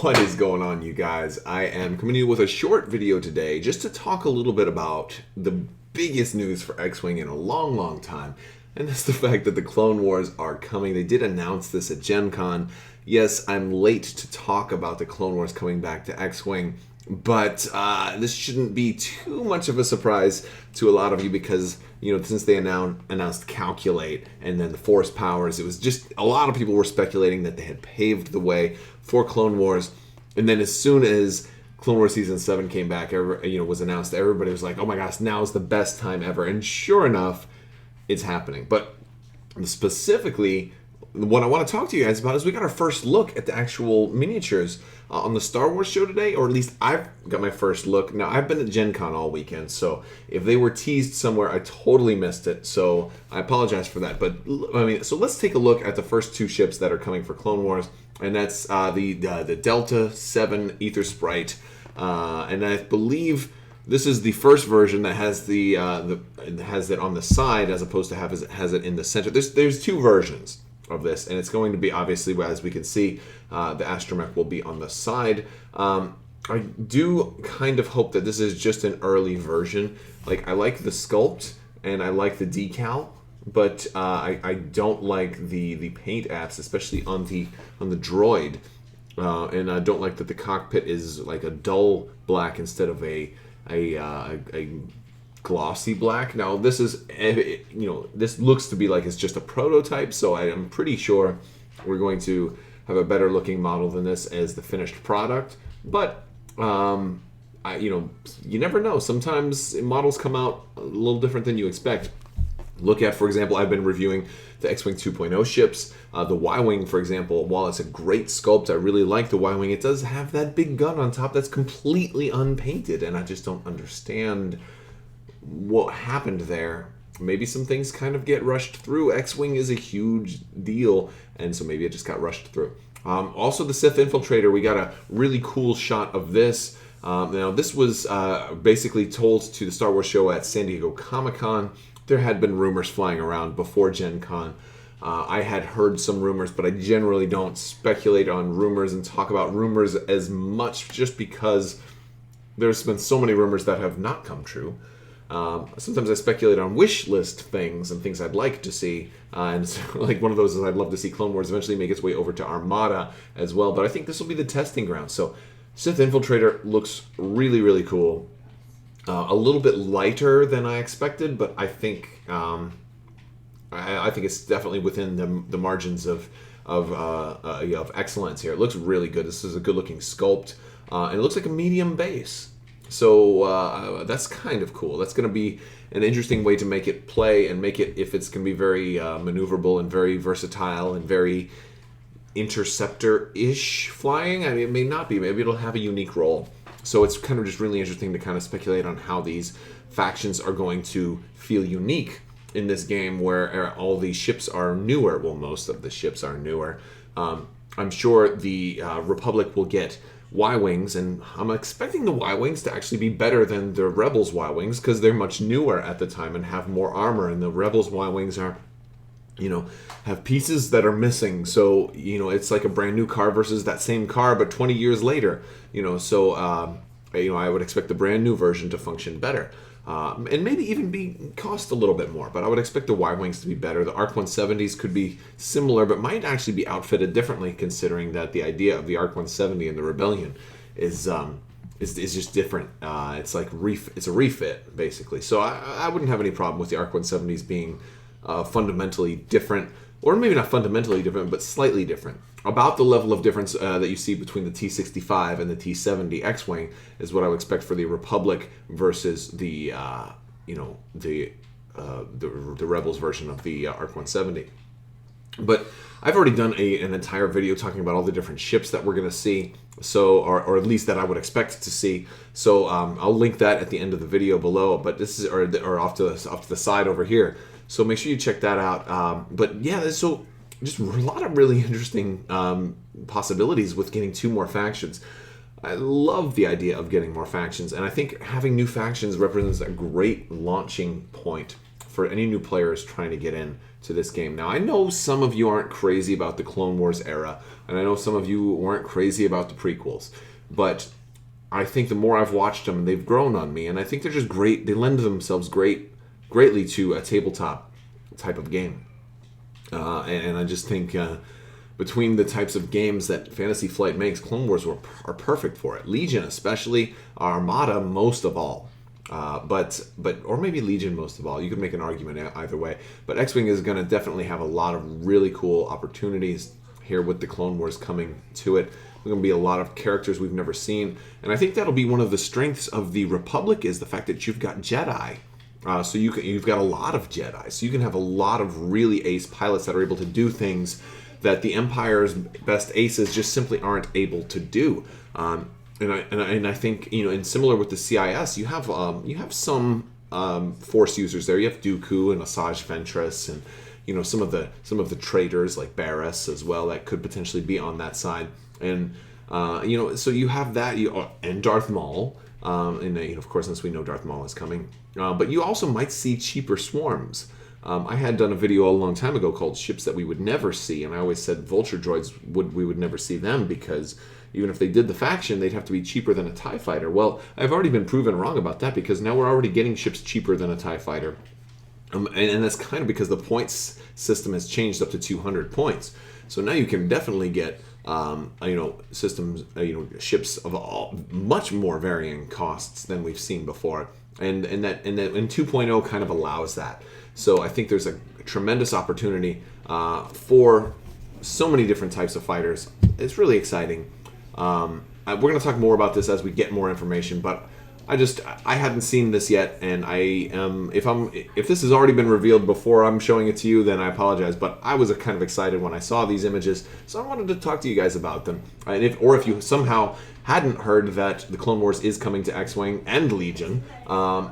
What is going on, you guys? I am coming to you with a short video today just to talk a little bit about the biggest news for X-Wing in a long, long time, and that's the fact that the Clone Wars are coming. They did announce this at Gen Con. Yes, I'm late to talk about the Clone Wars coming back to X-Wing, but this shouldn't be too much of a surprise to a lot of you because, you know, since they announced Calculate and then the Force Powers, it was just a lot of people were speculating that they had paved the way for Clone Wars. And then as soon as Clone Wars Season 7 came back, was announced, everybody was like, oh my gosh, now is the best time ever. And sure enough, it's happening. But specifically, what I want to talk to you guys about is we got our first look at the actual miniatures on the Star Wars show today, or at least I've got my first look. Now, I've been at Gen Con all weekend, so if they were teased somewhere, I totally missed it, so I apologize for that. But, so let's take a look at the first two ships that are coming for Clone Wars, and that's the Delta 7 Ether Sprite, and I believe this is the first version that has has it on the side as opposed to has it in the center. There's two versions of this, and it's going to be, obviously, as we can see, the astromech will be on the side. I do kind of hope that this is just an early version. Like, I like the sculpt and I like the decal, but I don't like the paint apps, especially on the droid, and I don't like that the cockpit is like a dull black instead of a glossy black. Now this is, this looks to be like it's just a prototype, so I am pretty sure we're going to have a better looking model than this as the finished product. But you never know. Sometimes models come out a little different than you expect. Look at, for example, I've been reviewing the X-Wing 2.0 ships. The Y-Wing, for example, while it's a great sculpt, I really like the Y-Wing, it does have that big gun on top that's completely unpainted, and I just don't understand what happened there. Maybe some things kind of get rushed through. X-Wing is a huge deal, and so maybe it just got rushed through. Also, the Syph Infiltrator, we got a really cool shot of this. Now, this was basically told to the Star Wars show at San Diego Comic-Con. There had been rumors flying around before Gen Con. I had heard some rumors, but I generally don't speculate on rumors and talk about rumors as much just because there's been so many rumors that have not come true. Sometimes I speculate on wish list things and things I'd like to see, and so, like one of those is I'd love to see Clone Wars eventually make its way over to Armada as well, but I think this will be the testing ground. So Syph Infiltrator looks really, really cool. A little bit lighter than I expected, but I think I think it's definitely within the margins of excellence here. It looks really good. This is a good looking sculpt, and it looks like a medium base. So that's kind of cool. That's going to be an interesting way to make it play and make it, if it's going to be very maneuverable and very versatile and very interceptor-ish flying. I mean, it may not be. Maybe it'll have a unique role. So it's kind of just really interesting to kind of speculate on how these factions are going to feel unique in this game where all these ships are newer. Well, most of the ships are newer. I'm sure the Republic will get Y-Wings, and I'm expecting the Y-Wings to actually be better than the Rebels Y-Wings because they're much newer at the time and have more armor, and the Rebels Y-Wings are, have pieces that are missing. So, it's like a brand new car versus that same car, but 20 years later, I would expect the brand new version to function better. And maybe even cost a little bit more, but I would expect the Y-Wings to be better. The ARC 170s could be similar, but might actually be outfitted differently, considering that the idea of the ARC 170 and the Rebellion is just different. It's like it's a refit, basically. So I wouldn't have any problem with the ARC 170s being fundamentally different, or maybe not fundamentally different, but slightly different. About the level of difference that you see between the T-65 and the T-70 X-Wing is what I would expect for the Republic versus the Rebels version of the ARC 170. But I've already done an entire video talking about all the different ships that we're going to see, so or at least that I would expect to see. So I'll link that at the end of the video below. But this is or off to the side over here. So make sure you check that out. But yeah, so just a lot of really interesting possibilities with getting two more factions. I love the idea of getting more factions, and I think having new factions represents a great launching point for any new players trying to get in to this game. Now, I know some of you aren't crazy about the Clone Wars era, and I know some of you weren't crazy about the prequels, but I think the more I've watched them, they've grown on me, and I think they're just great. They lend themselves greatly to a tabletop type of game. And I just think between the types of games that Fantasy Flight makes, Clone Wars are perfect for it. Legion especially, Armada most of all. Or maybe Legion most of all. You could make an argument either way. But X-Wing is going to definitely have a lot of really cool opportunities here with the Clone Wars coming to it. There's going to be a lot of characters we've never seen. And I think that'll be one of the strengths of the Republic, is the fact that you've got Jedi. So you've got a lot of Jedi. So you can have a lot of really ace pilots that are able to do things that the Empire's best aces just simply aren't able to do. And I think, and similar with the CIS, you have some Force users there. You have Dooku and Asajj Ventress, and some of the traitors like Barriss as well that could potentially be on that side. And so you have that, and Darth Maul. And of course, since we know Darth Maul is coming, but you also might see cheaper swarms. I had done a video a long time ago called "Ships That We Would Never See," and I always said vulture droids we would never see them, because even if they did the faction, they'd have to be cheaper than a TIE fighter. Well, I've already been proven wrong about that, because now we're already getting ships cheaper than a TIE fighter. And that's kind of because the points system has changed up to 200 points. So now you can definitely get systems, ships of all much more varying costs than we've seen before, and 2.0 kind of allows that. So I think there's a tremendous opportunity for so many different types of fighters. It's really exciting. We're going to talk more about this as we get more information, but I hadn't seen this yet, and if this has already been revealed before I'm showing it to you, then I apologize, but I was kind of excited when I saw these images, so I wanted to talk to you guys about them. And if you somehow hadn't heard that the Clone Wars is coming to X-Wing and Legion,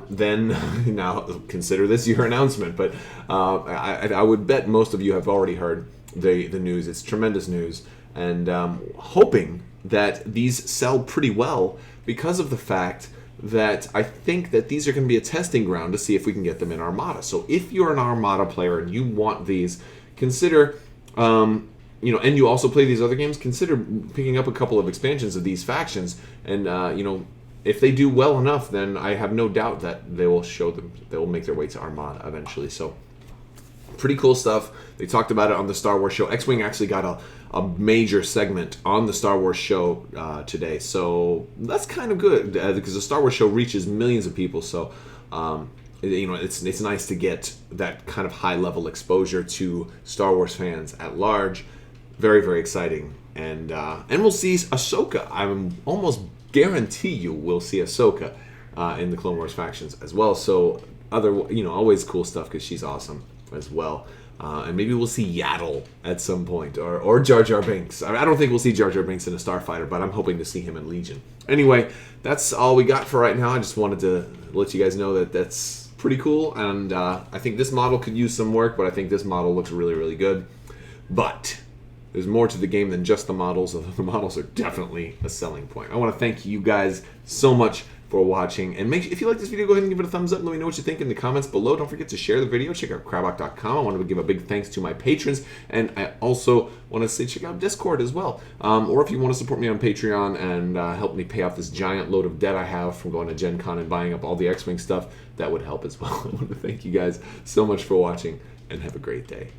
then now consider this your announcement. But I would bet most of you have already heard the news. It's tremendous news, and hoping that these sell pretty well, because of the fact that I think that these are going to be a testing ground to see if we can get them in Armada. So if you're an Armada player and you want these, consider, and you also play these other games, consider picking up a couple of expansions of these factions. And, if they do well enough, then I have no doubt that they will make their way to Armada eventually. So pretty cool stuff. They talked about it on the Star Wars show. X-Wing actually got a major segment on the Star Wars show today, so that's kind of good, because the Star Wars show reaches millions of people. So it's nice to get that kind of high level exposure to Star Wars fans at large. Very, very exciting, and we'll see Ahsoka. I'm almost guarantee you we'll see Ahsoka in the Clone Wars factions as well. So always cool stuff, because she's awesome as well. And maybe we'll see Yaddle at some point, or Jar Jar Binks. I don't think we'll see Jar Jar Binks in a Starfighter, but I'm hoping to see him in Legion. Anyway, that's all we got for right now. I just wanted to let you guys know that that's pretty cool, and I think this model could use some work, but I think this model looks really, really good. But there's more to the game than just the models. The models are definitely a selling point. I want to thank you guys so much for watching, and if you like this video, go ahead and give it a thumbs up and let me know what you think in the comments below. Don't forget to share the video. Check out Crabbok.com. I want to give a big thanks to my patrons, and I also want to say check out Discord as well, or if you want to support me on Patreon and help me pay off this giant load of debt I have from going to Gen Con and buying up all the X-Wing stuff, that would help as well. I want to thank you guys so much for watching, and have a great day.